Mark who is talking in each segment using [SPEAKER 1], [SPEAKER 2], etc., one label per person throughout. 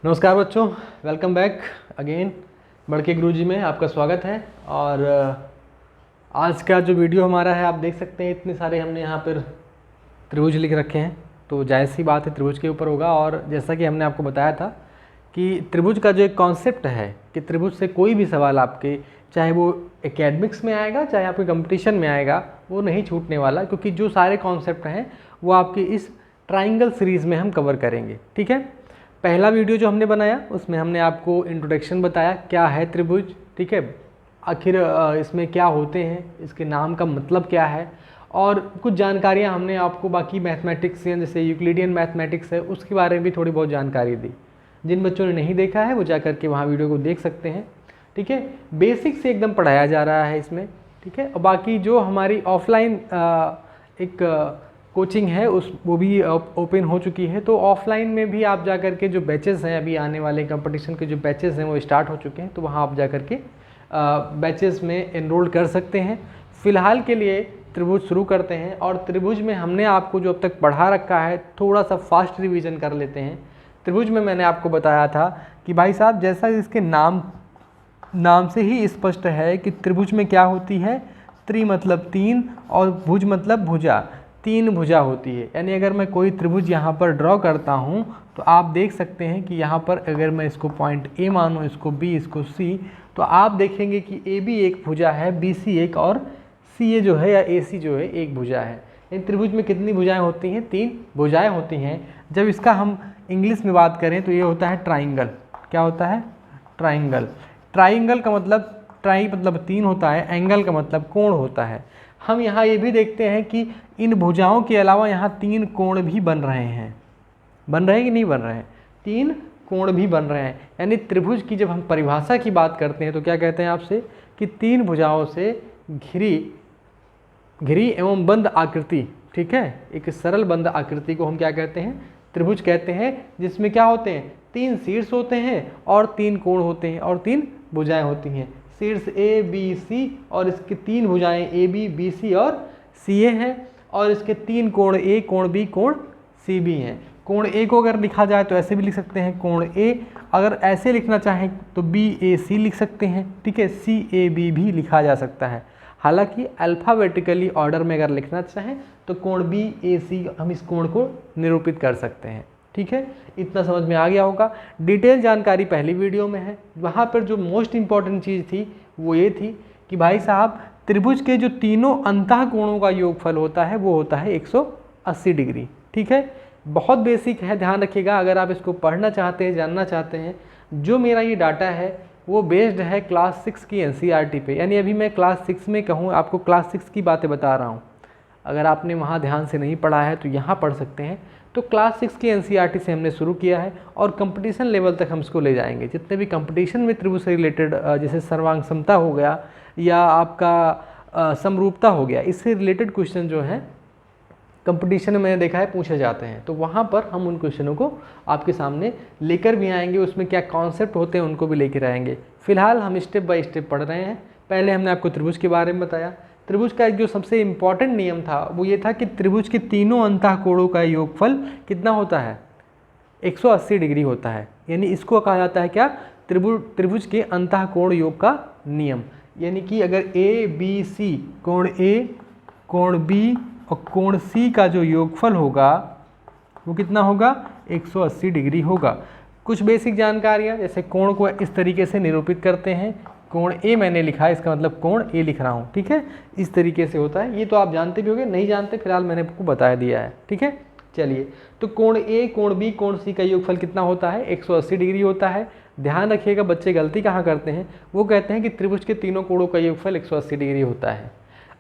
[SPEAKER 1] नमस्कार बच्चों, welcome back again. बड़के गुरुजी में आपका स्वागत है। और आज का जो वीडियो हमारा है, आप देख सकते हैं इतने सारे हमने यहाँ पर त्रिभुज लिख रखे हैं, तो जायज़ सी बात है त्रिभुज के ऊपर होगा। और जैसा कि हमने आपको बताया था कि त्रिभुज का जो एक कॉन्सेप्ट है कि त्रिभुज से कोई भी सवाल आपके, चाहे वो एकेडमिक्स में आएगा चाहे आपके कंपटीशन में आएगा, वो नहीं छूटने वाला, क्योंकि जो सारे कॉन्सेप्ट हैं वो आपकी इस ट्राइंगल सीरीज़ में हम कवर करेंगे। ठीक है, पहला वीडियो जो हमने बनाया उसमें हमने आपको इंट्रोडक्शन बताया क्या है त्रिभुज, ठीक है, आखिर इसमें क्या होते हैं, इसके नाम का मतलब क्या है, और कुछ जानकारियां हमने आपको बाकी मैथमेटिक्स या जैसे यूक्लिडियन मैथमेटिक्स है उसके बारे में भी थोड़ी बहुत जानकारी दी। जिन बच्चों ने नहीं देखा है वो जा करके वहाँ वीडियो को देख सकते हैं। ठीक है, बेसिक से एकदम पढ़ाया जा रहा है इसमें। ठीक है, और बाकी जो हमारी ऑफलाइन एक कोचिंग है उस वो भी ओपन हो चुकी है, तो ऑफलाइन में भी आप जा कर के जो बैचेस हैं, अभी आने वाले कंपटीशन के जो बैचेस हैं वो स्टार्ट हो चुके हैं, तो वहाँ आप जा कर के बैचेस में एनरोल कर सकते हैं। फ़िलहाल के लिए त्रिभुज शुरू करते हैं, और त्रिभुज में हमने आपको जो अब तक पढ़ा रखा है थोड़ा सा फास्ट रिवीजन कर लेते हैं। त्रिभुज में मैंने आपको बताया था कि भाई साहब, जैसा इसके नाम से ही स्पष्ट है कि त्रिभुज में क्या होती है, त्रि मतलब तीन और भुज मतलब भुजा, तीन भुजा होती है। यानी अगर मैं कोई त्रिभुज यहाँ पर ड्रॉ करता हूँ तो आप देख सकते हैं कि यहाँ पर अगर मैं इसको पॉइंट ए मानूँ, इसको बी, इसको सी, तो आप देखेंगे कि ए बी एक भुजा है, बी सी एक, और सी ए जो है या ए सी जो है एक भुजा है। इन त्रिभुज में कितनी भुजाएं होती हैं? तीन भुजाएं होती हैं। जब इसका हम इंग्लिश में बात करें तो ये होता है ट्राइंगल। क्या होता है? ट्राइंगल। ट्राइंगल का मतलब, ट्राई मतलब तीन होता है, एंगल का मतलब कोण होता है। हम यहाँ ये भी देखते हैं कि इन भुजाओं के अलावा यहाँ तीन कोण भी बन रहे हैं। बन रहे हैं कि नहीं बन रहे हैं? तीन कोण भी बन रहे हैं। यानी त्रिभुज की जब हम परिभाषा की बात करते हैं तो क्या कहते हैं आपसे कि तीन भुजाओं से घिरी एवं बंद आकृति, ठीक है, एक सरल बंद आकृति को हम क्या कहते हैं? त्रिभुज कहते हैं, जिसमें क्या होते हैं? तीन शीर्ष होते हैं और तीन कोण होते हैं और तीन भुजाएं होती हैं। शीर्ष ए बी सी और इसके तीन भुजाएं ए बी, बी सी और सी ए हैं, और इसके तीन कोण ए, कोण बी, कोण सी बी हैं। कोण ए को अगर लिखा जाए तो ऐसे भी लिख सकते हैं कोण ए, अगर ऐसे लिखना चाहें तो बी ए सी लिख सकते हैं। ठीक है, सी ए बी भी लिखा जा सकता है। हालांकि अल्फ़ाबेटिकली ऑर्डर में अगर लिखना चाहें तो कोण बी ए सी हम इस कोण को निरूपित कर सकते हैं। ठीक है, इतना समझ में आ गया होगा। डिटेल जानकारी पहली वीडियो में है। वहाँ पर जो मोस्ट इम्पॉर्टेंट चीज़ थी वो ये थी कि भाई साहब, त्रिभुज के जो तीनों अंतः कोणों का योगफल होता है वो होता है 180 डिग्री। ठीक है, बहुत बेसिक है, ध्यान रखिएगा। अगर आप इसको पढ़ना चाहते हैं, जानना चाहते हैं, जो मेरा ये डाटा है वो बेस्ड है क्लास 6 की एनसीईआरटी पे। यानी अभी मैं क्लास 6 में कहूँ, आपको क्लास 6 की बातें बता रहा हूँ। अगर आपने वहाँ ध्यान से नहीं पढ़ा है तो यहाँ पढ़ सकते हैं। तो क्लास 6 की एनसीईआरटी से हमने शुरू किया है और कंपटीशन लेवल तक हम इसको ले जाएंगे। जितने भी कंपटीशन में त्रिभुज से रिलेटेड, जैसे सर्वांग समता हो गया या आपका समरूपता हो गया, इससे रिलेटेड क्वेश्चन जो हैं कंपटीशन में मैंने देखा है पूछे जाते हैं, तो वहाँ पर हम उन क्वेश्चनों को आपके सामने लेकर भी आएंगे। उसमें क्या कॉन्सेप्ट होते हैं उनको भी लेकर आएंगे। फिलहाल हम स्टेप बाय स्टेप पढ़ रहे हैं। पहले हमने आपको त्रिभुज के बारे में बताया। त्रिभुज का एक जो सबसे इम्पॉर्टेंट नियम था वो ये था कि त्रिभुज के तीनों अंतः कोणों का योगफल कितना होता है? 180 डिग्री होता है। यानी इसको कहा जाता है क्या? त्रिभुज के अंतः कोण योग का नियम। यानी कि अगर ए बी सी, कोण ए, कोण बी और कोण सी का जो योगफल होगा वो कितना होगा? 180 डिग्री होगा। कुछ बेसिक जानकारियाँ, जैसे कोण को इस तरीके से निरूपित करते हैं। कोण ए मैंने लिखा है, इसका मतलब कोण ए लिख रहा हूँ। ठीक है, इस तरीके से होता है। ये तो आप जानते भी होंगे, नहीं जानते फिलहाल मैंने आपको बता दिया है। ठीक है, चलिए, तो कोण ए, कोण बी, कोण सी का योगफल कितना होता है? 180 डिग्री होता है। ध्यान रखिएगा, बच्चे गलती कहाँ करते हैं, वो कहते हैं कि त्रिभुज के तीनों कोणों का योगफल 180 डिग्री होता है।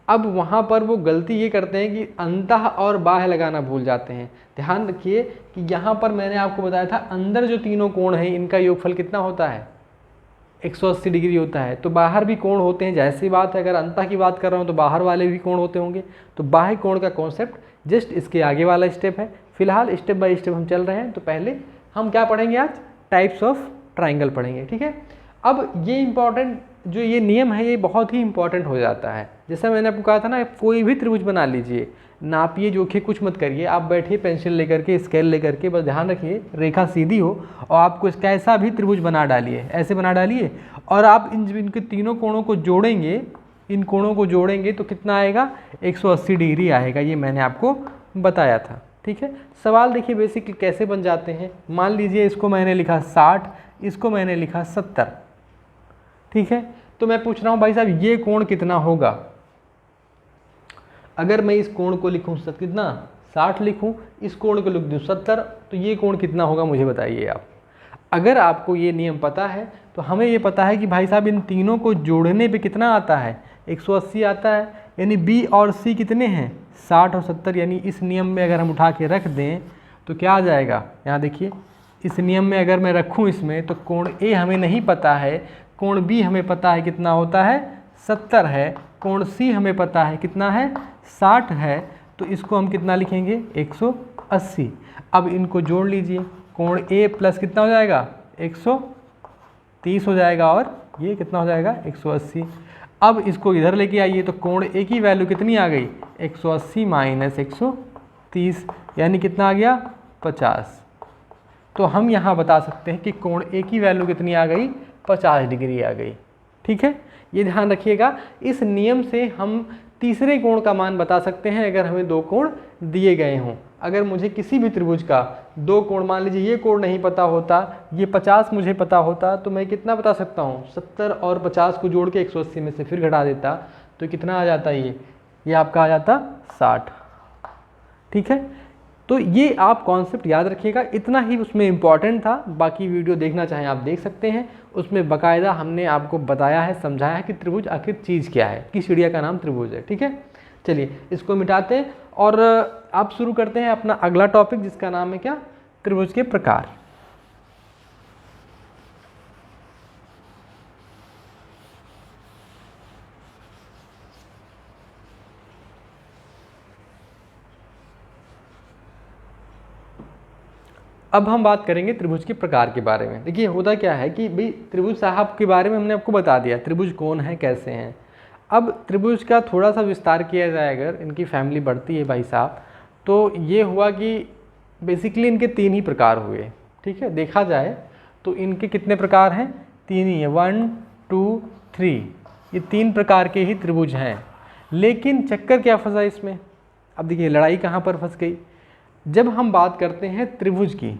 [SPEAKER 1] अब वहाँ पर वो गलती ये करते हैं कि अंतः और बाह्य लगाना भूल जाते हैं। ध्यान रखिए कि यहाँ पर मैंने आपको बताया था अंदर जो तीनों कोण हैं इनका योगफल कितना होता है? 180 डिग्री होता है। तो बाहर भी कोण होते हैं, जैसी बात है। अगर अंतः की बात कर रहा हूँ तो बाहर वाले भी कोण होते होंगे। तो बाह्य कोण का कॉन्सेप्ट जस्ट इसके आगे वाला स्टेप है। फिलहाल स्टेप बाय स्टेप हम चल रहे हैं। तो पहले हम क्या पढ़ेंगे आज? टाइप्स ऑफ ट्राइंगल पढ़ेंगे। ठीक है, अब ये इम्पॉर्टेंट जो ये नियम है ये बहुत ही इंपॉर्टेंट हो जाता है। जैसा मैंने आपको कहा था ना, कोई भी त्रिभुज बना लीजिए, नापिए जोखिए कुछ मत करिए, आप बैठिए पेंसिल लेकर के, स्केल लेकर के, बस ध्यान रखिए रेखा सीधी हो और आपको इसका ऐसा भी त्रिभुज बना डालिए, ऐसे बना डालिए, और आप इनके तीनों कोणों को जोड़ेंगे, इन कोणों को जोड़ेंगे तो कितना आएगा, 180 डिग्री आएगा। ये मैंने आपको बताया था। ठीक है, सवाल देखिए बेसिकली कैसे बन जाते हैं। मान लीजिए इसको मैंने लिखा 60, इसको मैंने लिखा 70। ठीक है, तो मैं पूछ रहा हूँ भाई साहब ये कोण कितना होगा। अगर मैं इस कोण को लिखूँ कितना 60 लिखूँ, इस कोण को लिख दूँ 70, तो ये कोण कितना होगा मुझे बताइए आप। अगर आपको ये नियम पता है तो हमें ये पता है कि भाई साहब इन तीनों को जोड़ने पे कितना आता है, 180 आता है। यानी बी और सी कितने हैं, 60 और 70। यानी इस नियम में अगर हम उठा के रख दें तो क्या आ जाएगा, यहाँ देखिए, इस नियम में अगर मैं रखूँ इसमें, तो कोण ए हमें नहीं पता है, कोण बी हमें पता है कितना होता है, 70 है, कोण सी हमें पता है कितना है, 60 है, तो इसको हम कितना लिखेंगे, 180। अब इनको जोड़ लीजिए, कोण ए प्लस कितना हो जाएगा, 130 हो जाएगा, और ये कितना हो जाएगा, 180। अब इसको इधर लेके आइए तो कोण ए की वैल्यू कितनी आ गई, 180 माइनस 130, यानी कितना आ गया, 50। तो हम यहाँ बता सकते हैं कि कोण ए की वैल्यू कितनी आ गई, 50 डिग्री आ गई। ठीक है, ये ध्यान रखिएगा। इस नियम से हम तीसरे कोण का मान बता सकते हैं अगर हमें दो कोण दिए गए हों। अगर मुझे किसी भी त्रिभुज का दो कोण, मान लीजिए ये कोण नहीं पता होता, ये 50 मुझे पता होता, तो मैं कितना बता सकता हूँ, 70 और 50 को जोड़ के 180 में से फिर घटा देता, तो कितना आ जाता ये आपका आ जाता 60। ठीक है, तो ये आप कॉन्सेप्ट याद रखिएगा, इतना ही उसमें इम्पॉर्टेंट था। बाकी वीडियो देखना चाहें आप देख सकते हैं, उसमें बाकायदा हमने आपको बताया है, समझाया है कि त्रिभुज आखिर चीज़ क्या है, किस चिड़िया का नाम त्रिभुज है। ठीक है, चलिए इसको मिटाते हैं और आप शुरू करते हैं अपना अगला टॉपिक, जिसका नाम है क्या, त्रिभुज के प्रकार। अब हम बात करेंगे त्रिभुज के प्रकार के बारे में। देखिए होता क्या है कि भाई त्रिभुज साहब के बारे में हमने आपको बता दिया, त्रिभुज कौन है, कैसे हैं। अब त्रिभुज का थोड़ा सा विस्तार किया जाए, अगर इनकी फैमिली बढ़ती है भाई साहब, तो ये हुआ कि बेसिकली इनके तीन ही प्रकार हुए। ठीक है, देखा जाए तो इनके कितने प्रकार हैं, तीन ही है, 1 2 3, ये तीन प्रकार के ही त्रिभुज हैं। लेकिन चक्कर क्या फंसा इसमें, अब देखिए लड़ाई कहाँ पर फंस गई। जब हम बात करते हैं त्रिभुज की,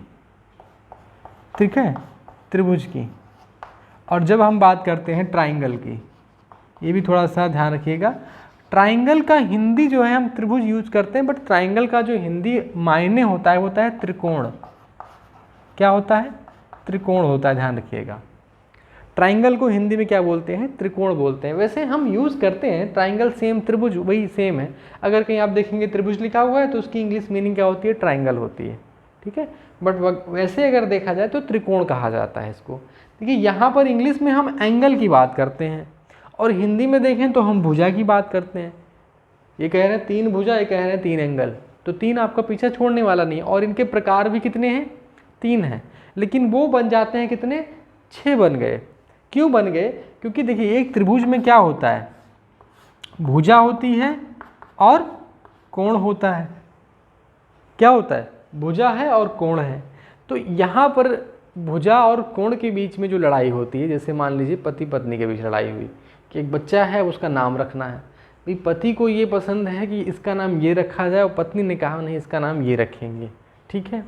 [SPEAKER 1] ठीक है, त्रिभुज की, और जब हम बात करते हैं ट्राइंगल की, ये भी थोड़ा सा ध्यान रखिएगा। ट्राइंगल का हिंदी जो है हम त्रिभुज यूज करते हैं, बट ट्राइंगल का जो हिंदी मायने होता है वो होता है त्रिकोण। क्या होता है, त्रिकोण होता है, ध्यान रखिएगा। ट्राइंगल को हिंदी में क्या बोलते हैं, त्रिकोण बोलते हैं। वैसे हम यूज़ करते हैं ट्राइंगल, सेम त्रिभुज वही सेम है। अगर कहीं आप देखेंगे त्रिभुज लिखा हुआ है तो उसकी इंग्लिश मीनिंग क्या होती है, ट्राइंगल होती है। ठीक है, बट वैसे अगर देखा जाए तो त्रिकोण कहा जाता है इसको। देखिए यहाँ पर इंग्लिश में हम एंगल की बात करते हैं और हिंदी में देखें तो हम भुजा की बात करते हैं। ये कह रहे हैं तीन भुजा, ये कह रहे हैं तीन एंगल, तो तीन आपका पीछे छोड़ने वाला नहीं है। और इनके प्रकार भी कितने हैं, तीन हैं, लेकिन वो बन जाते हैं कितने, 6 बन गए। क्यों बन गए, क्योंकि देखिए एक त्रिभुज में क्या होता है, भुजा होती है और कोण होता है। क्या होता है, भुजा है और कोण है। तो यहाँ पर भुजा और कोण के बीच में जो लड़ाई होती है, जैसे मान लीजिए पति पत्नी के बीच लड़ाई हुई कि एक बच्चा है उसका नाम रखना है। भाई पति को ये पसंद है कि इसका नाम ये रखा जाए और पत्नी ने कहा नहीं इसका नाम ये रखेंगे। ठीक है,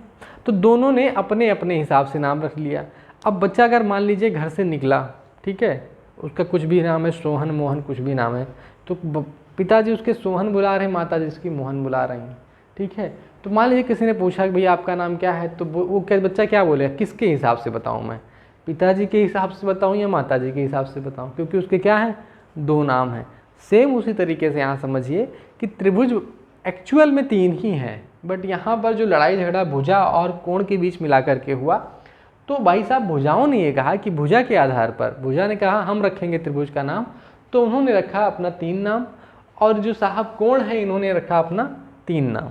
[SPEAKER 1] तो दोनों ने अपने अपने हिसाब से नाम रख लिया। अब बच्चा अगर मान लीजिए घर से निकला, ठीक है, उसका कुछ भी नाम है, सोहन मोहन कुछ भी नाम है, तो पिताजी उसके सोहन बुला रहे हैं, माताजी उसकी मोहन बुला रही हैं। ठीक है, तो मान लीजिए किसी ने पूछा कि भैया आपका नाम क्या है, तो वो क्या बच्चा क्या बोलेगा, किसके हिसाब से बताऊँ मैं, पिताजी के हिसाब से बताऊँ या माताजी के हिसाब से बताऊँ, क्योंकि उसके क्या है, दो नाम हैं। सेम उसी तरीके से यहाँ समझिए कि त्रिभुज एक्चुअल में तीन ही हैं, बट यहाँ पर जो लड़ाई झगड़ा भुजा और कोण के बीच मिला करके हुआ, तो भाई साहब भुजाओं ने ये कहा कि भुजा के आधार पर, भुजा ने कहा हम रखेंगे त्रिभुज का नाम, तो उन्होंने रखा अपना 3 नाम, और जो साहब कोण है इन्होंने रखा अपना 3 नाम।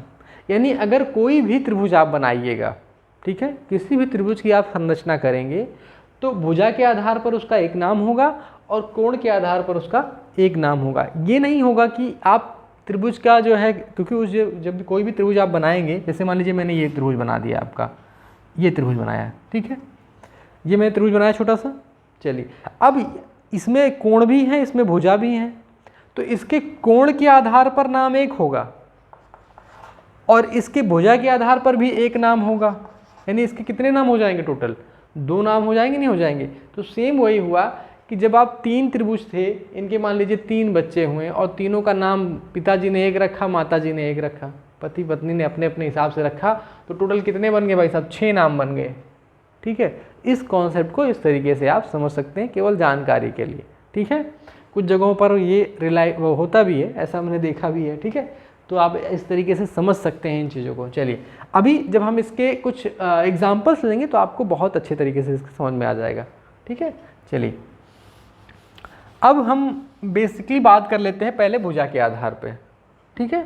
[SPEAKER 1] यानी अगर कोई भी त्रिभुज आप बनाइएगा, ठीक है, किसी भी त्रिभुज की आप संरचना करेंगे, तो भुजा के आधार पर उसका एक नाम होगा और कोण के आधार पर उसका एक नाम होगा। ये नहीं होगा कि आप त्रिभुज का जो है, क्योंकि उस जब कोई भी त्रिभुज आप बनाएंगे, जैसे मान लीजिए मैंने ये त्रिभुज बना दिया, आपका ये त्रिभुज बनाया, ठीक है, ये मैंने त्रिभुज बनाया छोटा सा। चलिए अब इसमें कोण भी है, इसमें भुजा भी है, तो इसके कोण के आधार पर नाम एक होगा और इसके भुजा के आधार पर भी एक नाम होगा। यानी इसके कितने नाम हो जाएंगे टोटल? 2 नाम हो जाएंगे, नहीं हो जाएंगे? तो सेम वही हुआ कि जब आप 3 त्रिभुज थे, इनके मान लीजिए 3 बच्चे हुए और तीनों का नाम पिताजी ने एक रखा, माताजी ने एक रखा, पति पत्नी ने अपने अपने हिसाब से रखा, तो टोटल कितने बन गए भाई साहब? 6 नाम बन गए। ठीक है, इस कॉन्सेप्ट को इस तरीके से आप समझ सकते हैं, केवल जानकारी के लिए। ठीक है, कुछ जगहों पर ये होता भी है, ऐसा मैंने देखा भी है। ठीक है, तो आप इस तरीके से समझ सकते हैं इन चीज़ों को। चलिए अभी जब हम इसके कुछ एग्जाम्पल्स लेंगे तो आपको बहुत अच्छे तरीके से इसका समझ में आ जाएगा। ठीक है, चलिए अब हम बेसिकली बात कर लेते हैं पहले भुजा के आधार पे। ठीक है,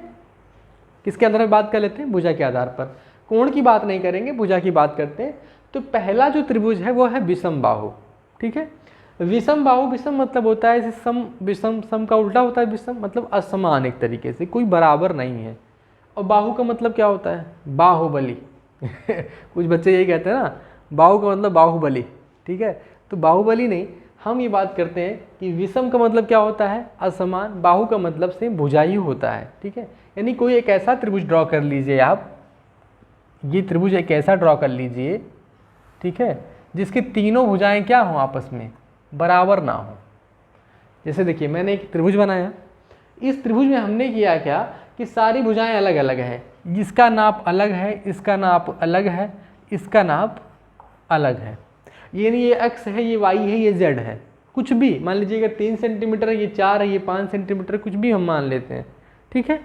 [SPEAKER 1] किसके आधार पर बात कर लेते हैं? भुजा के आधार पर। कोण की बात नहीं करेंगे, भुजा की बात करते हैं। तो पहला जो त्रिभुज है वो है विषम बाहु। ठीक है, विषम बाहु, विषम मतलब होता है सम, विषम, सम का उल्टा होता है विषम, मतलब असमान, एक तरीके से कोई बराबर नहीं है। और बाहु का मतलब क्या होता है? बाहुबली कुछ बच्चे यही कहते हैं ना, बाहु का मतलब बाहुबली। ठीक है, तो बाहुबली नहीं, हम ये बात करते हैं कि विषम का मतलब क्या होता है? असमान। बाहु का मतलब से भुजा ही होता है। ठीक है, यानी कोई एक ऐसा त्रिभुज ड्रॉ कर लीजिए आप, ये त्रिभुज एक ऐसा ड्रॉ कर लीजिए, ठीक है, जिसकी तीनों भुजाएं क्या हों? आपस में बराबर ना हो। जैसे देखिए मैंने एक त्रिभुज बनाया, इस त्रिभुज में हमने किया क्या कि सारी भुजाएं अलग अलग हैं, इसका नाप अलग है, इसका नाप अलग है, इसका नाप अलग है। ये नहीं ये x है, ये y है, ये z है, कुछ भी मान लीजिए अगर 3 सेंटीमीटर है, ये 4 है, ये 5 सेंटीमीटर, कुछ भी हम मान लेते हैं। ठीक है,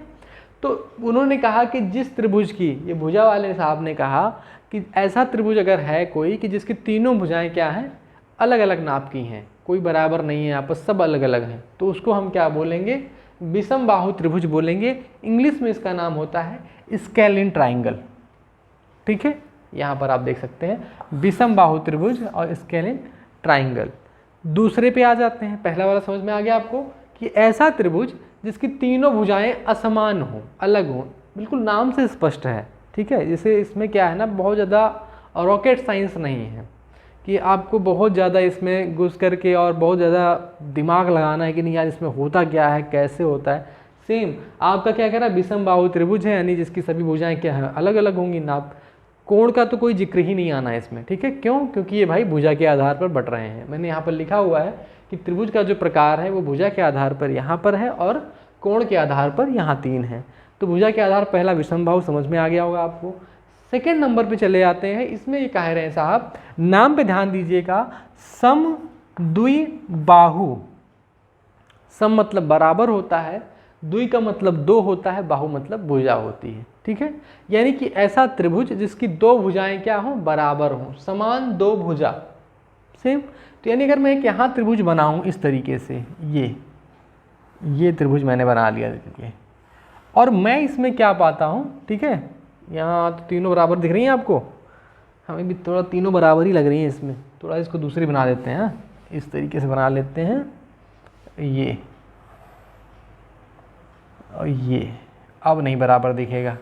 [SPEAKER 1] तो उन्होंने कहा कि जिस त्रिभुज की, ये भुजा वाले साहब ने कहा कि ऐसा त्रिभुज अगर है कोई कि जिसकी तीनों भुजाएं क्या हैं? अलग अलग नाप की हैं, कोई बराबर नहीं है आपस, सब अलग अलग हैं, तो उसको हम क्या बोलेंगे? विषम बाहु त्रिभुज बोलेंगे। इंग्लिश में इसका नाम होता है स्केलिन ट्राइंगल। ठीक है, यहाँ पर आप देख सकते हैं विषम बाहु त्रिभुज और स्केलिन ट्राइंगल। दूसरे पे आ जाते हैं, पहला वाला समझ में आ गया आपको कि ऐसा त्रिभुज जिसकी तीनों भुजाएं असमान हों, अलग हों, बिल्कुल नाम से स्पष्ट है। ठीक है, जैसे इसमें क्या है ना, बहुत ज़्यादा रॉकेट साइंस नहीं है कि आपको बहुत ज़्यादा इसमें घुस करके और बहुत ज़्यादा दिमाग लगाना है कि नहीं यार इसमें होता क्या है, कैसे होता है। सेम आपका क्या कह रहा है? विषम बाहु त्रिभुज है, यानी जिसकी सभी भुजाएं क्या है? अलग अलग होंगी नाप। कोण का तो कोई जिक्र ही नहीं आना है इसमें। ठीक है, क्यों? क्योंकि ये भाई भुजा के आधार पर बट रहे हैं। मैंने यहाँ पर लिखा हुआ है कि त्रिभुज का जो प्रकार है वो भुजा के आधार पर यहाँ पर है और कोण के आधार पर यहाँ 3 है। तो भुजा के आधार पहला विषम बाहु समझ में आ गया होगा आपको। सेकेंड नंबर पे चले आते हैं, इसमें ये कह रहे हैं साहब, नाम पे ध्यान दीजिएगा, सम द्विबाहु। सम मतलब बराबर होता है, द्वि का मतलब 2 होता है, बाहु मतलब भुजा होती है। ठीक है, यानी कि ऐसा त्रिभुज जिसकी 2 भुजाएं क्या हों? बराबर हों, समान 2 भुजा सेम। तो यानी अगर मैं एक यहाँ त्रिभुज बनाऊं इस तरीके से, ये त्रिभुज मैंने बना लिया देखिए, और मैं इसमें क्या पाता हूँ? ठीक है, यहाँ तो तीनों बराबर दिख रही हैं आपको, हमें भी थोड़ा तीनों बराबर ही लग रही हैं इसमें। थोड़ा इसको दूसरी बना देते हैं, इस तरीके से बना लेते हैं, ये और ये अब नहीं बराबर दिखेगा।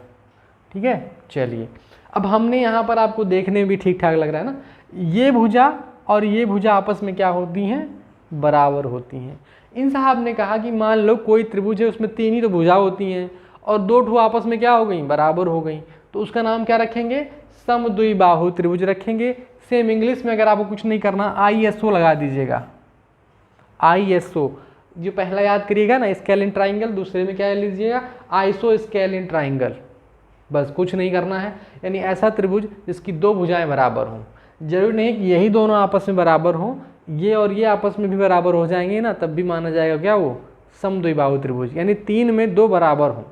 [SPEAKER 1] ठीक है, चलिए अब हमने यहाँ पर आपको देखने में भी ठीक ठाक लग रहा है ना, ये भुजा और ये भुजा आपस में क्या होती हैं? बराबर होती हैं। इन साहब ने कहा कि मान लो कोई त्रिभुज है, उसमें 3 ही तो भुजा होती हैं और 2 ठो आपस में क्या हो गई? बराबर हो गई, तो उसका नाम क्या रखेंगे? समद्विबाहु त्रिभुज रखेंगे। सेम इंग्लिश में अगर आपको कुछ नहीं करना, ISO लगा दीजिएगा। ISO जो पहला याद करिएगा ना, स्केलिन ट्राइंगल, दूसरे में क्या लीजिएगा? Iso scalene triangle. बस कुछ नहीं करना है, यानी ऐसा त्रिभुज जिसकी 2 भुजाएं बराबर हों। जरूरी नहीं कि यही दोनों आपस में बराबर हों, ये और ये आपस में भी बराबर हो जाएंगे ना, तब भी माना जाएगा क्या? वो समद्विबाहु त्रिभुज, यानी 3 में 2 बराबर हों।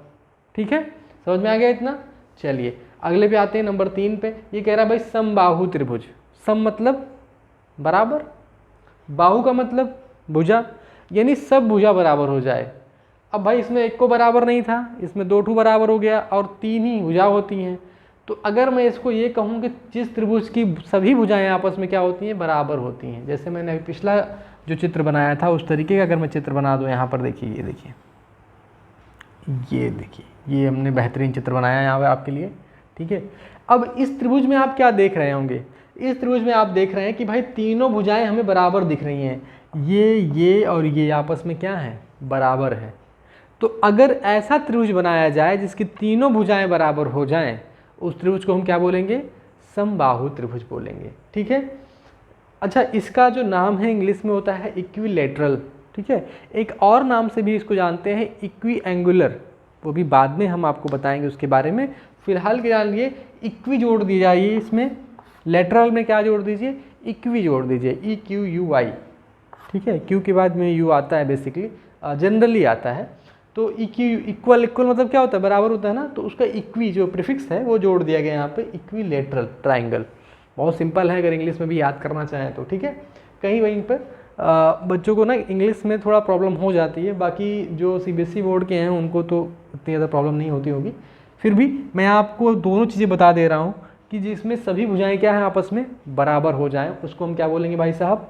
[SPEAKER 1] ठीक है, समझ में आ गया इतना? चलिए अगले पे आते हैं, नंबर 3 पे। ये कह रहा है भाई समबाहु त्रिभुज। सम मतलब बराबर, बाहु का मतलब भुजा, यानी सब भुजा बराबर हो जाए। अब भाई इसमें एक को बराबर नहीं था, इसमें 2 ठो बराबर हो गया और 3 ही भुजा होती हैं। तो अगर मैं इसको ये कहूँ कि जिस त्रिभुज की सभी भुजाएं आपस में क्या होती हैं? बराबर होती हैं। जैसे मैंने पिछला जो चित्र बनाया था उस तरीके का अगर मैं चित्र बना दूँ यहाँ पर, देखिए ये देखिए ये हमने बेहतरीन चित्र बनाया है यहाँ पे आपके लिए, ठीक है। अब इस त्रिभुज में आप क्या देख रहे होंगे, इस त्रिभुज में आप देख रहे हैं कि भाई तीनों भुजाएं हमें बराबर दिख रही हैं, ये और ये आपस में क्या है, बराबर है। तो अगर ऐसा त्रिभुज बनाया जाए जिसकी तीनों भुजाएं बराबर हो जाएं, उस त्रिभुज को हम क्या बोलेंगे, समबाहु त्रिभुज बोलेंगे, ठीक है। अच्छा, इसका जो नाम है इंग्लिश में होता है इक्विलैटरल, ठीक है। एक और नाम से भी इसको जानते हैं इक्वी एंगुलर, वो भी बाद में हम आपको बताएंगे उसके बारे में। फिलहाल के जान लिए इक्वी जोड़ दी जाइए, इसमें लेटरल में क्या जोड़ दीजिए, इक्वी जोड़ दीजिए, EQUI, ठीक है। क्यू के बाद में यू आता है, बेसिकली जनरली आता है। तो इक्वल मतलब क्या होता है, बराबर होता है ना, तो उसका इक्वी जो प्रीफिक्स है वो जोड़ दिया गया यहाँ पे, इक्विलैटरल ट्राइंगल। बहुत सिंपल है, अगर इंग्लिश में भी याद करना चाहें तो, ठीक है। कहीं वहीं पर बच्चों को ना इंग्लिश में थोड़ा प्रॉब्लम हो जाती है, बाकी जो CBSE बोर्ड के हैं उनको तो इतनी ज़्यादा प्रॉब्लम नहीं होती होगी। फिर भी मैं आपको दोनों चीज़ें बता दे रहा हूँ कि जिसमें सभी भुजाएं क्या हैं, आपस में बराबर हो जाएं, उसको हम क्या बोलेंगे भाई साहब,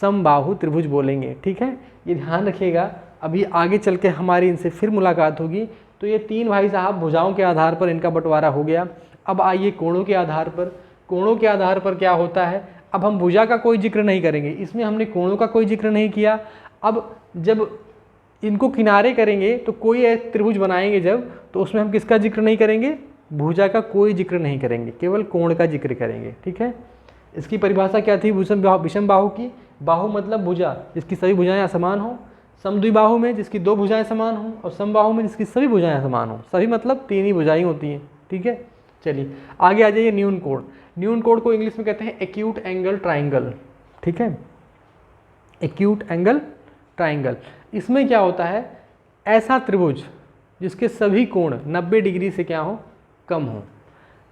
[SPEAKER 1] समबाहु त्रिभुज बोलेंगे, ठीक है। ये ध्यान रखिएगा, अभी आगे चल के हमारी इनसे फिर मुलाकात होगी। तो ये तीन भाई साहब भुजाओं के आधार पर इनका बंटवारा हो गया। अब आइए कोणों के आधार पर, कोणों के आधार पर क्या होता है। अब हम भुजा का कोई जिक्र नहीं करेंगे, इसमें हमने कोणों का कोई जिक्र नहीं किया। अब जब इनको किनारे करेंगे तो कोई एक त्रिभुज बनाएंगे जब, तो उसमें हम किसका जिक्र नहीं करेंगे, भुजा का कोई जिक्र नहीं करेंगे, केवल कोण का जिक्र करेंगे, ठीक है। इसकी परिभाषा क्या थी, विषम बाहु की, बाहु मतलब भुजा जिसकी सभी भुजाएं समान हो, समद्विबाहु में जिसकी दो भुजाएं समान हों, और समबाहु में जिसकी सभी भुजाएं समान हों। सभी मतलब तीन ही भुजाएं होती हैं, ठीक है। चलिए आगे आ जाइए, न्यून कोण। न्यून कोण को इंग्लिश में कहते हैं एक्यूट एंगल ट्राइंगल, ठीक है, एक्यूट एंगल ट्राइंगल। इसमें क्या होता है, ऐसा त्रिभुज जिसके सभी कोण 90 डिग्री से क्या हो, कम हो,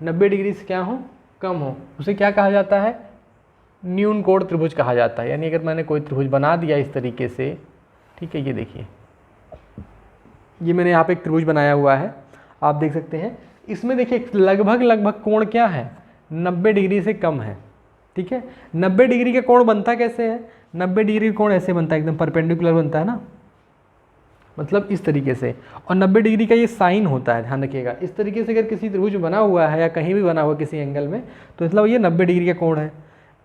[SPEAKER 1] 90 डिग्री से क्या हो, कम हो, उसे क्या कहा जाता है, न्यून कोण त्रिभुज कहा जाता है। यानी अगर मैंने कोई त्रिभुज बना दिया इस तरीके से, ठीक है, ये देखिए, ये मैंने यहाँ पे एक त्रिभुज बनाया हुआ है, आप देख सकते हैं। इसमें देखिए लगभग कोण क्या है, 90 डिग्री से कम है, ठीक है। 90 डिग्री का कोण बनता कैसे है, 90 डिग्री का कोण ऐसे बनता है, एकदम परपेंडिकुलर बनता है ना, मतलब इस तरीके से। और 90 डिग्री का ये साइन होता है, ध्यान रखिएगा। इस तरीके से अगर किसी त्रिभुज बना हुआ है या कहीं भी बना हुआ किसी एंगल में, तो मतलब ये 90 डिग्री का कोण है।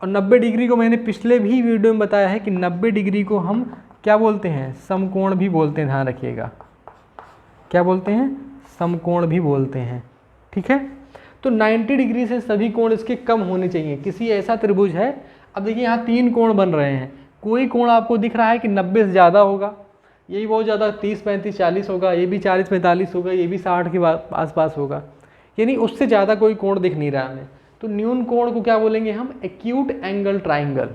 [SPEAKER 1] और 90 डिग्री को मैंने पिछले भी वीडियो में बताया है कि 90 डिग्री को हम क्या बोलते हैं, समकोण भी बोलते हैं, ध्यान रखिएगा। क्या बोलते हैं, समकोण भी बोलते हैं, ठीक है। तो 90 डिग्री से सभी कोण इसके कम होने चाहिए। किसी ऐसा त्रिभुज है, अब देखिए यहाँ तीन कोण बन रहे हैं, कोई कोण आपको दिख रहा है कि 90 से ज़्यादा होगा, यही बहुत ज़्यादा 30, 35, 40 होगा, ये भी 40, 45 होगा, ये भी 60 के आसपास होगा, यानी उससे ज़्यादा कोई कोण दिख नहीं रहा हमें। तो न्यून कोण को क्या बोलेंगे हम, एक्यूट एंगल ट्राइंगल,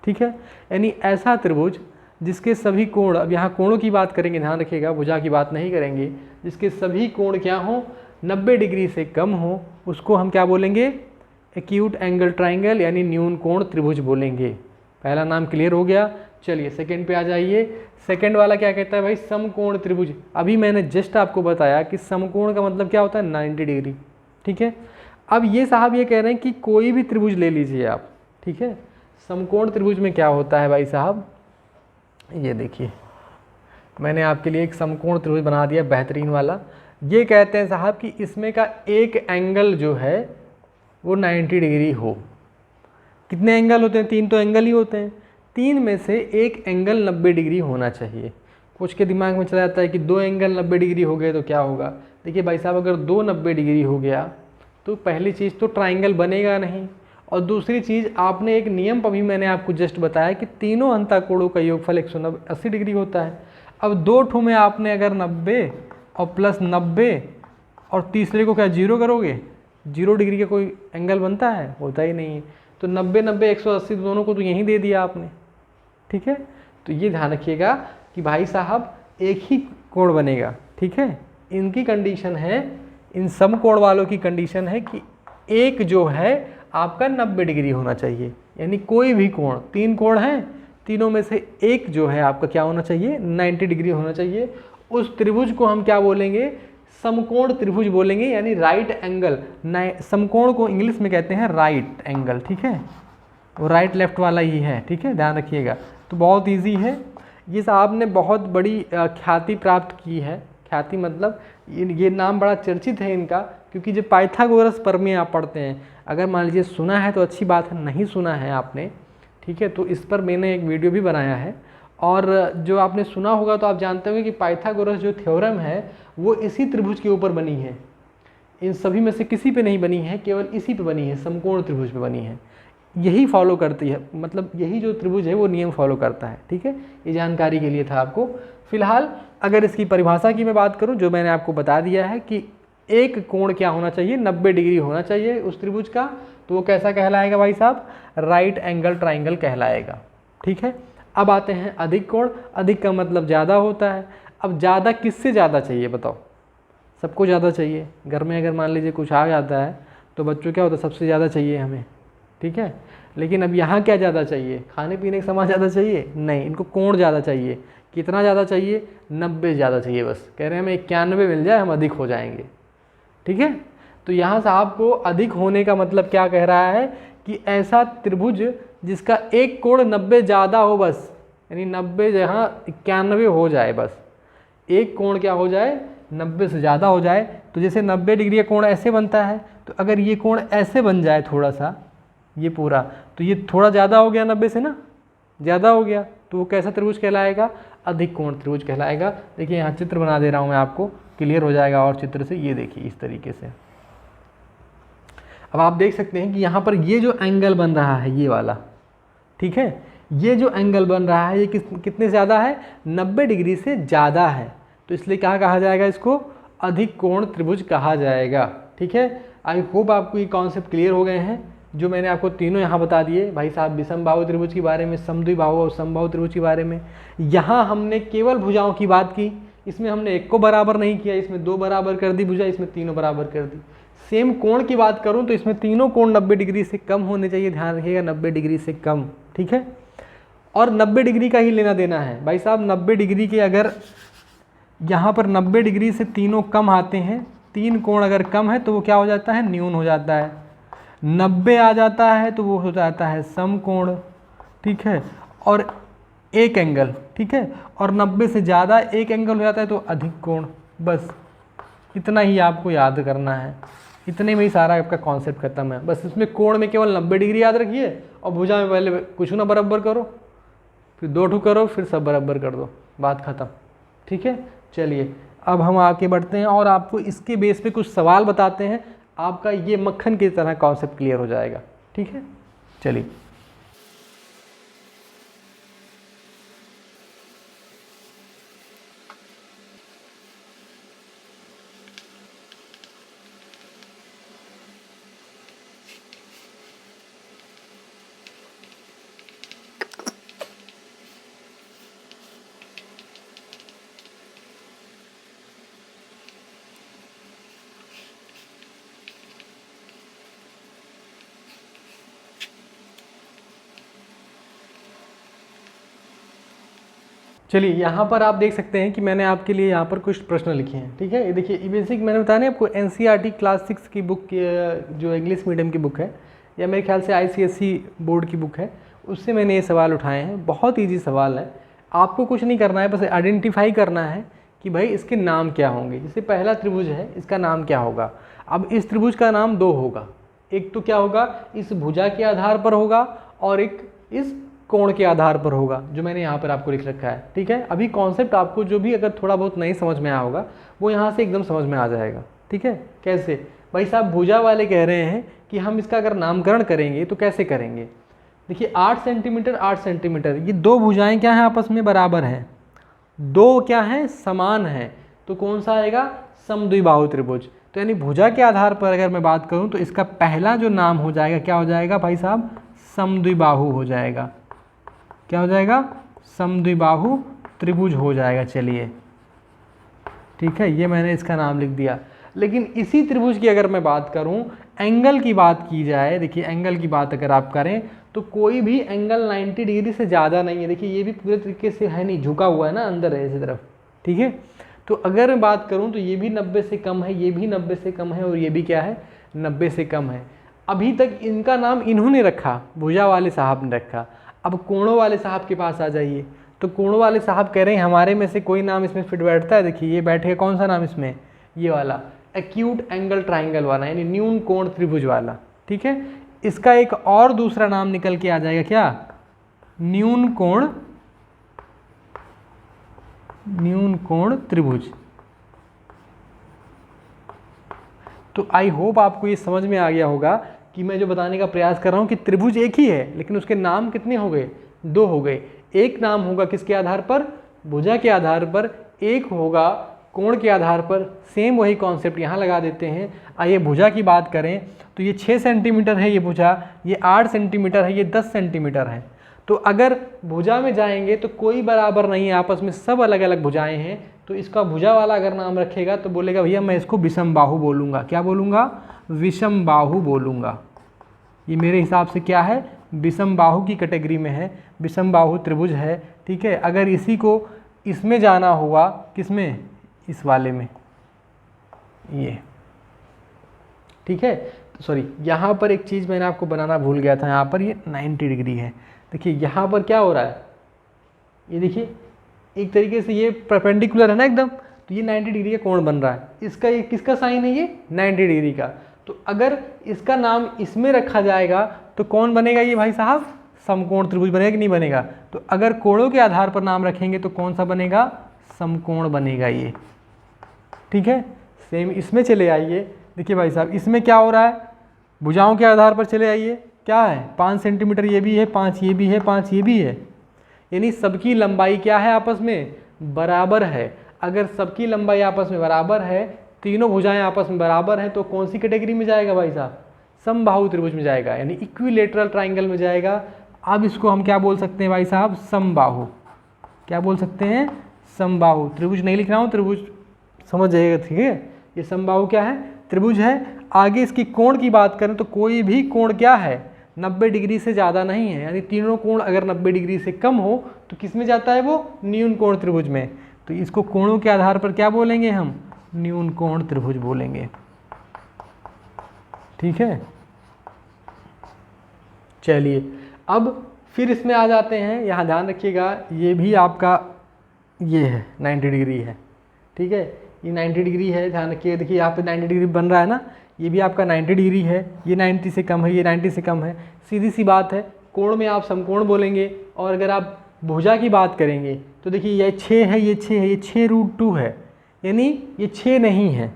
[SPEAKER 1] ठीक है। यानी ऐसा त्रिभुज जिसके सभी कोण, अब यहाँ कोणों की बात करेंगे, ध्यान रखिएगा, भुजा की बात नहीं करेंगे, जिसके सभी कोण क्या हो, 90 डिग्री से कम हो, उसको हम क्या बोलेंगे, एक्यूट एंगल ट्राइंगल यानी न्यून कोण त्रिभुज बोलेंगे। पहला नाम क्लियर हो गया। चलिए सेकंड पे आ जाइए। सेकंड वाला क्या कहता है भाई, समकोण त्रिभुज। अभी मैंने जस्ट आपको बताया कि समकोण का मतलब क्या होता है, 90 डिग्री, ठीक है। अब ये साहब ये कह रहे हैं कि कोई भी त्रिभुज ले लीजिए आप, ठीक है। समकोण त्रिभुज में क्या होता है भाई साहब, ये देखिए मैंने आपके लिए एक समकोण त्रिभुज बना दिया बेहतरीन वाला। ये कहते हैं साहब कि इसमें का एक एंगल जो है वो 90 डिग्री हो। कितने एंगल होते हैं, तीन तो एंगल ही होते हैं, तीन में से एक एंगल 90 डिग्री होना चाहिए। कुछ के दिमाग में चला जाता है कि दो एंगल 90 डिग्री हो गए तो क्या होगा। देखिए भाई साहब, अगर दो 90 डिग्री हो गया तो पहली चीज़ तो ट्राइंगल बनेगा नहीं, और दूसरी चीज़ आपने एक नियम अभी मैंने आपको जस्ट बताया कि तीनों अंतःकोणों का योगफल 180 डिग्री होता है। अब दो ठो में आपने अगर 90 और प्लस 90 और तीसरे को क्या जीरो करोगे, 0 डिग्री का कोई एंगल बनता है, होता ही नहीं है। तो 90 90 180 दोनों को तो यहीं दे दिया आपने, ठीक है। तो ये ध्यान रखिएगा कि भाई साहब एक ही कोण बनेगा, ठीक है। इनकी कंडीशन है, इन समकोण वालों की कंडीशन है कि एक जो है आपका 90 डिग्री होना चाहिए, यानी कोई भी कोण, तीन कोण हैं, तीनों में से एक जो है आपका क्या होना चाहिए, 90 डिग्री होना चाहिए। उस त्रिभुज को हम क्या बोलेंगे, समकोण त्रिभुज बोलेंगे, यानी राइट एंगल। समकोण को इंग्लिश में कहते हैं राइट एंगल, ठीक है, वो राइट लेफ्ट वाला ही है, ठीक है, ध्यान रखिएगा। तो बहुत इजी है। ये साहब ने बहुत बड़ी ख्याति प्राप्त की है। ख्याति मतलब ये नाम बड़ा चर्चित है इनका, क्योंकि जो पाइथागोरस प्रमेय आप पढ़ते हैं, अगर मान लीजिए सुना है तो अच्छी बात है, नहीं सुना है आपने, ठीक है, तो इस पर मैंने एक वीडियो भी बनाया है। और जो आपने सुना होगा तो आप जानते होंगे कि पाइथागोरस जो थ्योरम है वो इसी त्रिभुज के ऊपर बनी है, इन सभी में से किसी पे नहीं बनी है, केवल इसी पे बनी है, समकोण त्रिभुज पे बनी है। यही फॉलो करती है, मतलब यही जो त्रिभुज है वो नियम फॉलो करता है, ठीक है। ये जानकारी के लिए था आपको। फिलहाल अगर इसकी परिभाषा की मैं बात करूं, जो मैंने आपको बता दिया है कि एक कोण क्या होना चाहिए, 90 डिग्री होना चाहिए उस त्रिभुज का, तो वो कैसा कहलाएगा भाई साहब, राइट एंगल ट्राइंगल कहलाएगा, ठीक है। अब आते हैं अधिक कोण। अधिक का मतलब ज़्यादा होता है। अब ज़्यादा किससे ज़्यादा चाहिए बताओ, सबको ज़्यादा चाहिए। घर में अगर मान लीजिए कुछ आ जाता है तो बच्चों क्या होता है, सबसे ज़्यादा चाहिए हमें, ठीक है। लेकिन अब यहाँ क्या ज़्यादा चाहिए, खाने पीने का सामान ज़्यादा चाहिए नहीं, इनको कोण ज़्यादा चाहिए। कितना ज़्यादा चाहिए, 90 ज़्यादा चाहिए। बस कह रहे हैं हमें 91 मिल जाए हम अधिक हो जाएंगे, ठीक है। तो यहाँ से आपको अधिक होने का मतलब क्या कह रहा है कि ऐसा त्रिभुज जिसका एक कोण 90 ज़्यादा हो, बस यानी 90 जहाँ 91 हो जाए, बस एक कोण क्या हो जाए, 90 से ज़्यादा हो जाए। तो जैसे 90 डिग्री का कोण ऐसे बनता है, तो अगर ये कोण ऐसे बन जाए थोड़ा सा, ये पूरा, तो ये थोड़ा ज़्यादा हो गया 90 से ना, ज़्यादा हो गया, तो वो कैसा त्रिभुज कहलाएगा, अधिक कोण त्रिभुज कहलाएगा। देखिए यहाँ चित्र बना दे रहा हूँ मैं आपको, क्लियर हो जाएगा और चित्र से। ये देखिए इस तरीके से। अब आप देख सकते हैं कि यहाँ पर ये जो एंगल बन रहा है ये वाला, ठीक है, ये जो एंगल बन रहा है ये कितने ज़्यादा है, 90 डिग्री से ज़्यादा है। तो इसलिए क्या कहा जाएगा, इसको अधिक कोण त्रिभुज कहा जाएगा, ठीक है। आई होप आपको ये कॉन्सेप्ट क्लियर हो गए हैं, जो मैंने आपको तीनों यहाँ बता दिए भाई साहब, विषमबाहु त्रिभुज के बारे में, समद्विबाहु और समबाहु त्रिभुज के बारे में। यहाँ हमने केवल भुजाओं की बात की, इसमें हमने एक को बराबर नहीं किया, इसमें 2 बराबर कर दी भुजा, इसमें तीनों बराबर कर दी। सेम कोण की बात करूँ तो इसमें तीनों कोण 90 डिग्री से कम होने चाहिए, ध्यान रखिएगा 90 डिग्री से कम, ठीक है। और 90 डिग्री का ही लेना देना है भाई साहब। 90 डिग्री के अगर यहाँ पर 90 डिग्री से तीनों कम आते हैं, तीन कोण अगर कम है तो वो क्या हो जाता है, न्यून हो जाता है। 90 आ जाता है तो वो हो जाता है समकोण, ठीक है, और एक एंगल, ठीक है। और 90 से ज़्यादा एक एंगल हो जाता है तो अधिक कोण। बस इतना ही आपको याद करना है, इतने में ही सारा आपका कॉन्सेप्ट खत्म है। बस इसमें कोण में केवल 90 डिग्री याद रखिए, और भुजा में पहले कुछ ना बराबर करो, फिर 2 ठू करो, फिर सब बराबर कर दो, बात खत्म, ठीक है। चलिए अब हम आगे बढ़ते हैं और आपको इसके बेस पे कुछ सवाल बताते हैं, आपका ये मक्खन की तरह कॉन्सेप्ट क्लियर हो जाएगा, ठीक है। चलिए चलिए यहाँ पर आप देख सकते हैं कि मैंने आपके लिए यहाँ पर कुछ प्रश्न लिखे हैं, ठीक है। ये देखिए, ये बेसिक मैंने बताया ना आपको, एनसीईआरटी क्लास 6 की बुक, जो इंग्लिश मीडियम की बुक है, या मेरे ख्याल से आईसीएसई बोर्ड की बुक है, उससे मैंने ये सवाल उठाए हैं। बहुत ईजी सवाल है, आपको कुछ नहीं करना है, बस आइडेंटिफाई करना है कि भाई इसके नाम क्या होंगे। जैसे पहला त्रिभुज है, इसका नाम क्या होगा। अब इस त्रिभुज का नाम 2 होगा, एक तो क्या होगा, इस भुजा के आधार पर होगा, और एक इस कोण के आधार पर होगा, जो मैंने यहाँ पर आपको लिख रखा है, ठीक है। अभी कॉन्सेप्ट आपको जो भी अगर थोड़ा बहुत नहीं समझ में आया होगा वो यहाँ से एकदम समझ में आ जाएगा, ठीक है। कैसे भाई साहब, भुजा वाले कह रहे हैं कि हम इसका अगर नामकरण करेंगे तो कैसे करेंगे। देखिए 8 सेंटीमीटर 8 सेंटीमीटर, ये 2 भुजाएं क्या हैं, आपस में बराबर हैं, 2 क्या हैं, समान हैं, तो कौन सा आएगा, समद्विबाहु त्रिभुज। तो यानी भुजा के आधार पर अगर मैं बात करूँ तो इसका पहला जो नाम हो जाएगा क्या हो जाएगा भाई साहब, समद्विबाहु हो जाएगा। क्या हो जाएगा, समद्विबाहु त्रिभुज हो जाएगा। चलिए ठीक है, ये मैंने इसका नाम लिख दिया। लेकिन इसी त्रिभुज की अगर मैं बात करूं, एंगल की बात की जाए, देखिए एंगल की बात अगर आप करें तो कोई भी एंगल 90 डिग्री से ज़्यादा नहीं है। देखिए ये भी पूरे तरीके से है नहीं, झुका हुआ है ना, अंदर है इसी तरफ, ठीक है। तो अगर मैं बात करूं तो ये भी 90 से कम है, ये भी 90 से कम है, और ये भी क्या है, 90 से कम है। अभी तक इनका नाम इन्होंने रखा, भुजा वाले साहब ने रखा। अब कोणों वाले साहब के पास आ जाइए। तो कोणों वाले साहब कह रहे हैं हमारे में से कोई नाम इसमें फिट बैठता है। देखिए ये बैठेगा कौन सा नाम इसमें, ये वाला एक्यूट एंगल ट्राइंगल वाला, यानी न्यून कोण त्रिभुज वाला। ठीक है, इसका एक और दूसरा नाम निकल के आ जाएगा, क्या, न्यून कोण त्रिभुज। तो आई होप आपको ये समझ में आ गया होगा कि मैं जो बताने का प्रयास कर रहा हूँ कि त्रिभुज एक ही है, लेकिन उसके नाम कितने हो गए, दो हो गए। एक नाम होगा किसके आधार पर, भुजा के आधार पर, एक होगा कोण के आधार पर। सेम वही कॉन्सेप्ट यहाँ लगा देते हैं। आइए भुजा की बात करें तो ये 6 सेंटीमीटर है ये भुजा, ये 8 सेंटीमीटर है, ये 10 सेंटीमीटर है। तो अगर भुजा में जाएंगे तो कोई बराबर नहीं है आपस में, सब अलग अलग भुजाएं हैं। तो इसका भुजा वाला अगर नाम रखेगा तो बोलेगा भैया मैं इसको विषम बाहु बोलूँगा। क्या बोलूँगा, विषम बाहु बोलूँगा। ये मेरे हिसाब से क्या है, विषम बाहु की कैटेगरी में है, विषम बाहु त्रिभुज है। ठीक है, अगर इसी को इसमें जाना हुआ, किसमें, इस वाले में, ये, ठीक है। तो सॉरी, यहाँ पर एक चीज़ मैंने आपको बनाना भूल गया था। यहाँ पर ये 90 डिग्री है। देखिए यहाँ पर क्या हो रहा है, ये देखिए एक तरीके से ये परपेंडिकुलर है ना एकदम, तो ये 90 डिग्री का कोण बन रहा है। इसका ये किसका साइन है, ये 90 डिग्री का। तो अगर इसका नाम इसमें रखा जाएगा तो कौन बनेगा ये भाई साहब, समकोण त्रिभुज बनेगा कि नहीं बनेगा। तो अगर कोणों के आधार पर नाम रखेंगे तो कौन सा बनेगा, समकोण बनेगा ये। ठीक है, सेम इसमें चले आइए। देखिए भाई साहब इसमें क्या हो रहा है, भुजाओं के आधार पर चले आइए, क्या है, 5 सेंटीमीटर ये भी है, 5 ये भी है, 5 ये भी है, यानी सबकी लंबाई क्या है, आपस में बराबर है। अगर सबकी लंबाई आपस में बराबर है, तीनों भुजाएं आपस में बराबर हैं, तो कौन सी कैटेगरी में जाएगा भाई साहब, समबाहु त्रिभुज में जाएगा, यानी इक्विलेटरल ट्राइंगल में जाएगा। अब इसको हम क्या बोल सकते हैं भाई साहब, समबाहु। क्या बोल सकते हैं, समबाहु। त्रिभुज नहीं लिख रहा हूँ, त्रिभुज समझ जाइएगा। ठीक है, ये समबाहु क्या है, त्रिभुज है। आगे इसकी कोण की बात करें तो कोई भी कोण क्या है, 90 डिग्री से ज़्यादा नहीं है, यानी तीनों कोण अगर 90 डिग्री से कम हो तो किस में जाता है, वो न्यून कोण त्रिभुज में। तो इसको कोणों के आधार पर क्या बोलेंगे हम, न्यून कोण त्रिभुज बोलेंगे। ठीक है, चलिए अब फिर इसमें आ जाते हैं। यहाँ ध्यान रखिएगा, ये भी आपका ये है 90 डिग्री है। ठीक है, ये 90 डिग्री है, ध्यान रखिए। देखिए यहाँ पे 90 डिग्री बन रहा है ना, ये भी आपका 90 डिग्री है। ये 90 से कम है, ये 90 से कम है, सीधी सी बात है। कोण में आप समकोण बोलेंगे। और अगर आप भुजा की बात करेंगे तो देखिए ये 6 है, ये 6 है, ये 6√2 है, यानी ये 6 नहीं है।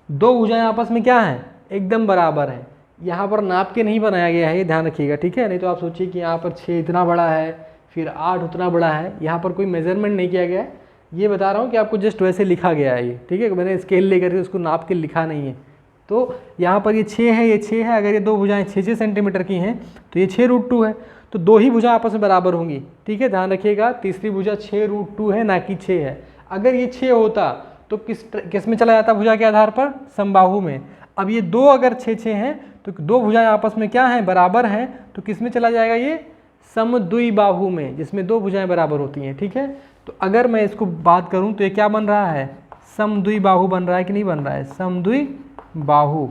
[SPEAKER 1] दो भुजाएं आपस में क्या हैं, एकदम बराबर है। यहाँ पर नाप के नहीं बनाया गया है, ये ध्यान रखिएगा। ठीक है, नहीं तो आप सोचिए कि यहाँ पर 6 इतना बड़ा है, फिर 8 उतना बड़ा है। यहाँ पर कोई मेजरमेंट नहीं किया गया है, ये बता रहा हूँ कि आपको जस्ट वैसे लिखा गया है ये। ठीक है, मैंने स्केल लेकर के उसको नाप के लिखा नहीं है। तो यहाँ पर ये 6 है, ये 6 है। अगर ये दो भुजाएं 6-6 सेंटीमीटर की हैं तो ये 6√2 है, तो दो ही भुजा आपस में बराबर होंगी। ठीक है, ध्यान रखिएगा, तीसरी भुजा 6√2 है, ना कि 6 है। अगर ये 6 होता तो किस में चला जाता, भुजा के आधार पर, समबाहु में। अब ये दो अगर 6-6 हैं तो दो भुजाएं आपस में क्या हैं, बराबर हैं, तो किस में चला जाएगा, ये समद्विबाहु में, जिसमें दो भुजाएं बराबर होती हैं। ठीक है, तो अगर मैं इसको बात करूं तो ये क्या बन रहा है, समद्विबाहु बन रहा है कि नहीं बन रहा है, समद्विबाहु।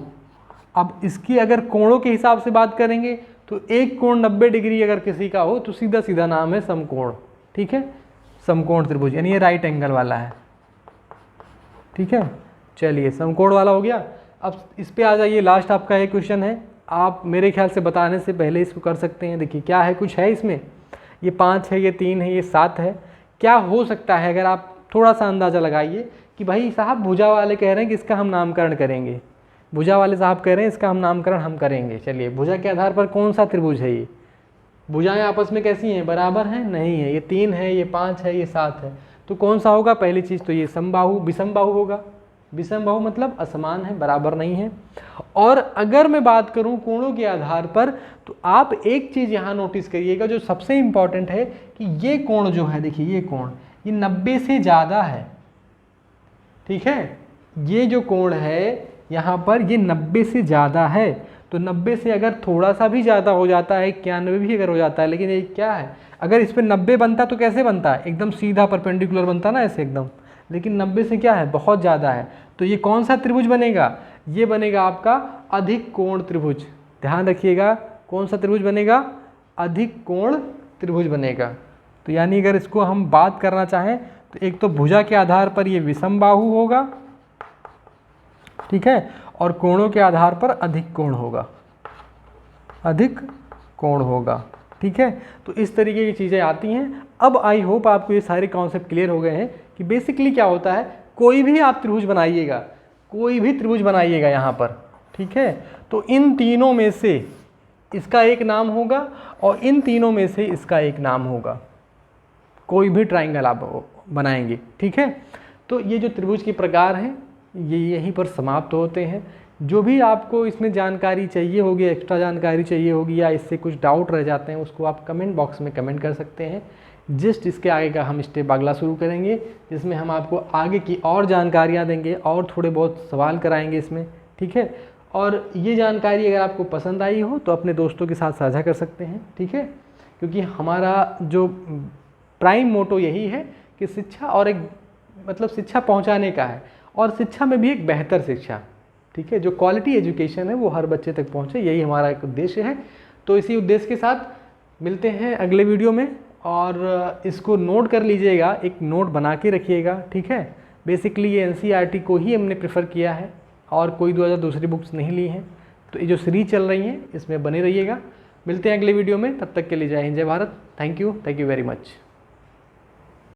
[SPEAKER 1] अब इसकी अगर कोणों के हिसाब से बात करेंगे तो एक कोण 90 डिग्री अगर किसी का हो तो सीधा सीधा नाम है समकोण। ठीक है, समकोण त्रिभुज, यानी ये राइट एंगल वाला है। ठीक है, चलिए समकोण वाला हो गया। अब इस पे आ जाइए, लास्ट आपका एक क्वेश्चन है। आप मेरे ख्याल से बताने से पहले इसको कर सकते हैं। देखिए क्या है, कुछ है इसमें, ये 5 है, ये 3 है, ये 7 है। क्या हो सकता है, अगर आप थोड़ा सा अंदाज़ा लगाइए कि भाई साहब भुजा वाले कह रहे हैं कि इसका हम नामकरण करेंगे, भुजा वाले साहब कह रहे हैं इसका हम नामकरण हम करेंगे। चलिए, भुजा के आधार पर कौन सा त्रिभुज है ये, भुजाएं आपस में कैसी हैं, बराबर हैं, नहीं है। ये 3 है, ये 5 है, ये 7 है, तो कौन सा होगा, पहली चीज़ तो ये समबाहु, विषमबाहु होगा। विषमबाहु मतलब असमान है, बराबर नहीं है। और अगर मैं बात करूं कोणों के आधार पर तो आप एक चीज़ यहाँ नोटिस करिएगा जो सबसे इम्पॉर्टेंट है कि ये कोण जो है, देखिए ये कोण, ये 90 से ज़्यादा है। ठीक है, ये जो कोण है यहाँ पर ये 90 से ज़्यादा है। तो 90 से अगर थोड़ा सा भी ज़्यादा हो जाता है, 91 भी अगर हो जाता है, लेकिन ये क्या है, अगर इस पर 90 बनता तो कैसे बनता है, एकदम सीधा परपेंडिकुलर बनता ना ऐसे एकदम, लेकिन 90 से क्या है, बहुत ज़्यादा है। तो ये कौन सा त्रिभुज बनेगा, ये बनेगा आपका अधिक कोण त्रिभुज। ध्यान रखिएगा, कौन सा त्रिभुज बनेगा, अधिक कोण त्रिभुज बनेगा। तो यानी अगर इसको हम बात करना चाहें तो एक तो भुजा के आधार पर ये विषम बाहु होगा, ठीक है, और कोणों के आधार पर अधिक कोण होगा, अधिक कोण होगा, ठीक है। तो इस तरीके की चीज़ें आती हैं। अब आई होप आपको ये सारे कॉन्सेप्ट क्लियर हो गए हैं कि बेसिकली क्या होता है। कोई भी आप त्रिभुज बनाइएगा, कोई भी त्रिभुज बनाइएगा यहाँ पर, ठीक है, तो इन तीनों में से इसका एक नाम होगा और इन तीनों में से इसका एक नाम होगा। कोई भी ट्राइंगल आप बनाएंगे, ठीक है। तो ये जो त्रिभुज के प्रकार हैं ये यहीं पर समाप्त होते हैं। जो भी आपको इसमें जानकारी चाहिए होगी, एक्स्ट्रा जानकारी चाहिए होगी या इससे कुछ डाउट रह जाते हैं, उसको आप कमेंट बॉक्स में कमेंट कर सकते हैं। जस्ट इसके आगे का हम स्टेप अगला शुरू करेंगे, जिसमें हम आपको आगे की और जानकारियाँ देंगे और थोड़े बहुत सवाल कराएंगे इसमें, ठीक है। और ये जानकारी अगर आपको पसंद आई हो तो अपने दोस्तों के साथ साझा कर सकते हैं, ठीक है, क्योंकि हमारा जो प्राइम मोटो यही है कि शिक्षा और एक मतलब शिक्षा पहुंचाने का है, और शिक्षा में भी एक बेहतर शिक्षा, ठीक है, जो क्वालिटी एजुकेशन है वो हर बच्चे तक पहुंचे, यही हमारा एक उद्देश्य है। तो इसी उद्देश्य के साथ मिलते हैं अगले वीडियो में, और इसको नोट कर लीजिएगा, एक नोट बना के रखिएगा, ठीक है। बेसिकली ये NCERT को ही हमने प्रेफर किया है और कोई दूसरी बुक्स नहीं ली हैं। तो ये जो सीरीज चल रही हैं इसमें बने रहिएगा। मिलते हैं अगले वीडियो में, तब तक के लिए जय हिंद, जय Bharat. Thank you very much.